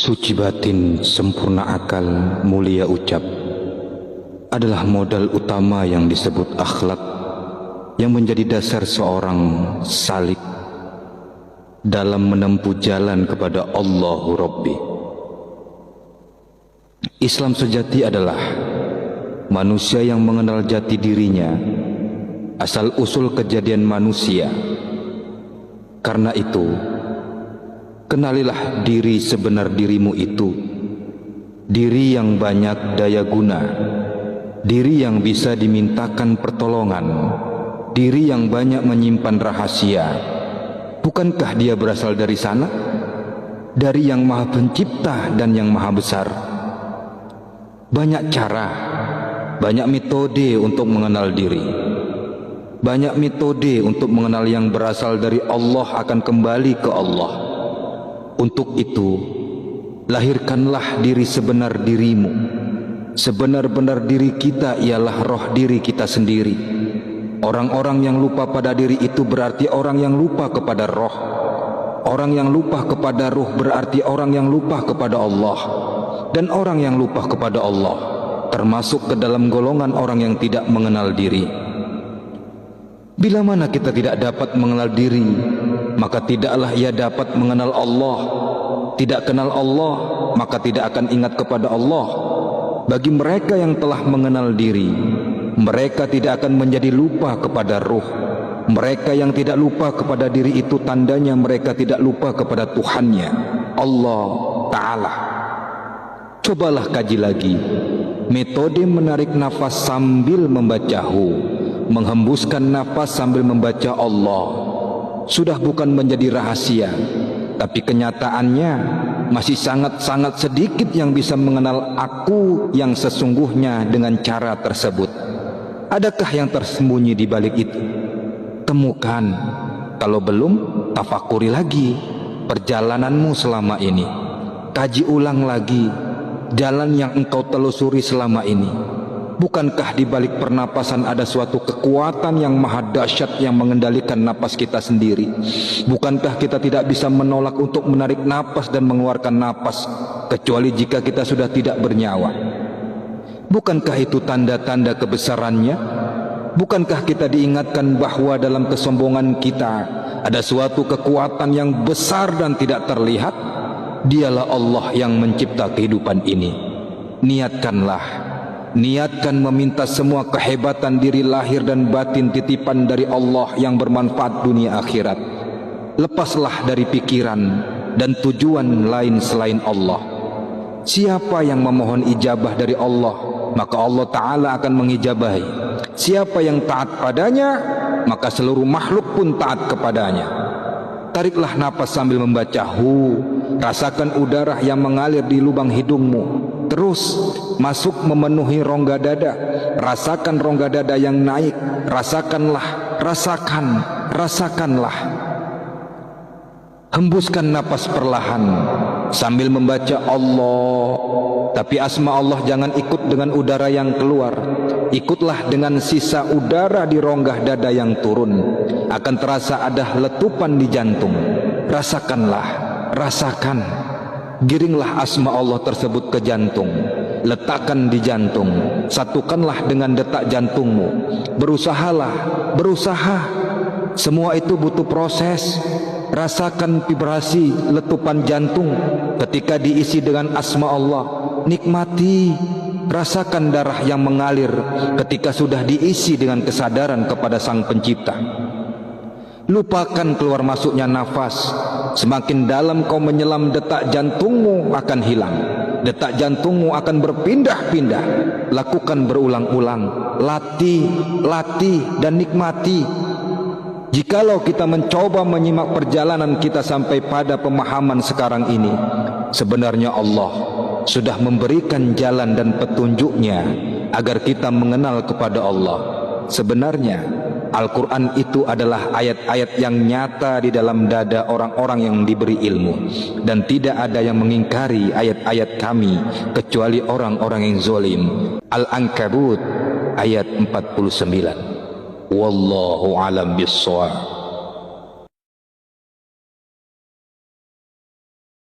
Suci batin, sempurna akal, mulia ucap adalah modal utama yang disebut akhlak, yang menjadi dasar seorang salik dalam menempuh jalan kepada Allahu Rabbi. Islam sejati adalah manusia yang mengenal jati dirinya, asal usul kejadian manusia. Karena itu, kenalilah diri sebenar dirimu itu, diri yang banyak daya guna, diri yang bisa dimintakan pertolongan, diri yang banyak menyimpan rahasia. Bukankah dia berasal dari sana? Dari yang maha pencipta dan yang maha besar. Banyak cara, banyak metode untuk mengenal diri. Banyak metode untuk mengenal yang berasal dari Allah akan kembali ke Allah. Untuk itu, lahirkanlah diri sebenar dirimu. Sebenar-benar diri kita ialah roh diri kita sendiri. Orang-orang yang lupa pada diri itu berarti orang yang lupa kepada roh. Orang yang lupa kepada ruh berarti orang yang lupa kepada Allah. Dan orang yang lupa kepada Allah termasuk ke dalam golongan orang yang tidak mengenal diri. Bila mana kita tidak dapat mengenal diri, maka tidaklah ia dapat mengenal Allah. Tidak kenal Allah, maka tidak akan ingat kepada Allah. Bagi mereka yang telah mengenal diri, mereka tidak akan menjadi lupa kepada ruh. Mereka yang tidak lupa kepada diri itu tandanya mereka tidak lupa kepada Tuhannya, Allah Ta'ala. Cobalah kaji lagi metode menarik nafas sambil membaca hu, menghembuskan nafas sambil membaca Allah. Sudah bukan menjadi rahasia, tapi kenyataannya masih sangat-sangat sedikit yang bisa mengenal aku yang sesungguhnya dengan cara tersebut. Adakah yang tersembunyi di balik itu? Temukan. Kalau belum, tafakuri lagi perjalananmu selama ini. Kaji ulang lagi jalan yang engkau telusuri selama ini. Bukankah di balik pernapasan ada suatu kekuatan yang maha dahsyat yang mengendalikan napas kita sendiri? Bukankah kita tidak bisa menolak untuk menarik napas dan mengeluarkan napas kecuali jika kita sudah tidak bernyawa? Bukankah itu tanda-tanda kebesarannya? Bukankah kita diingatkan bahwa dalam kesombongan kita ada suatu kekuatan yang besar dan tidak terlihat? Dialah Allah yang mencipta kehidupan ini. Niatkan meminta semua kehebatan diri lahir dan batin titipan dari Allah yang bermanfaat dunia akhirat. Lepaslah dari pikiran dan tujuan lain selain Allah. Siapa yang memohon ijabah dari Allah, maka Allah Ta'ala akan mengijabahi. Siapa yang taat padanya, maka seluruh makhluk pun taat kepadanya. Tariklah napas sambil membaca hu. Rasakan udara yang mengalir di lubang hidungmu, terus masuk memenuhi rongga dada. Rasakan rongga dada yang naik. Rasakanlah. Hembuskan napas perlahan sambil membaca Allah. Tapi asma Allah jangan ikut dengan udara yang keluar. Ikutlah dengan sisa udara di rongga dada yang turun. Akan terasa ada letupan di jantung. Rasakan. Giringlah asma Allah tersebut ke jantung. Letakkan di jantung. Satukanlah dengan detak jantungmu. Berusaha. Semua itu butuh proses. Rasakan vibrasi letupan jantung ketika diisi dengan asma Allah. Nikmati. Rasakan darah yang mengalir ketika sudah diisi dengan kesadaran kepada Sang Pencipta. Lupakan keluar masuknya nafas. Semakin dalam kau menyelam, detak jantungmu akan hilang. Detak jantungmu akan berpindah-pindah. Lakukan berulang-ulang. Latih dan nikmati. Jikalau kita mencoba menyimak perjalanan kita sampai pada pemahaman sekarang ini, sebenarnya Allah sudah memberikan jalan dan petunjuknya agar kita mengenal kepada Allah. Sebenarnya Al-Quran itu adalah ayat-ayat yang nyata di dalam dada orang-orang yang diberi ilmu. Dan tidak ada yang mengingkari ayat-ayat kami kecuali orang-orang yang zalim. Al-Ankabut ayat 49. Wallahu alam bissawab.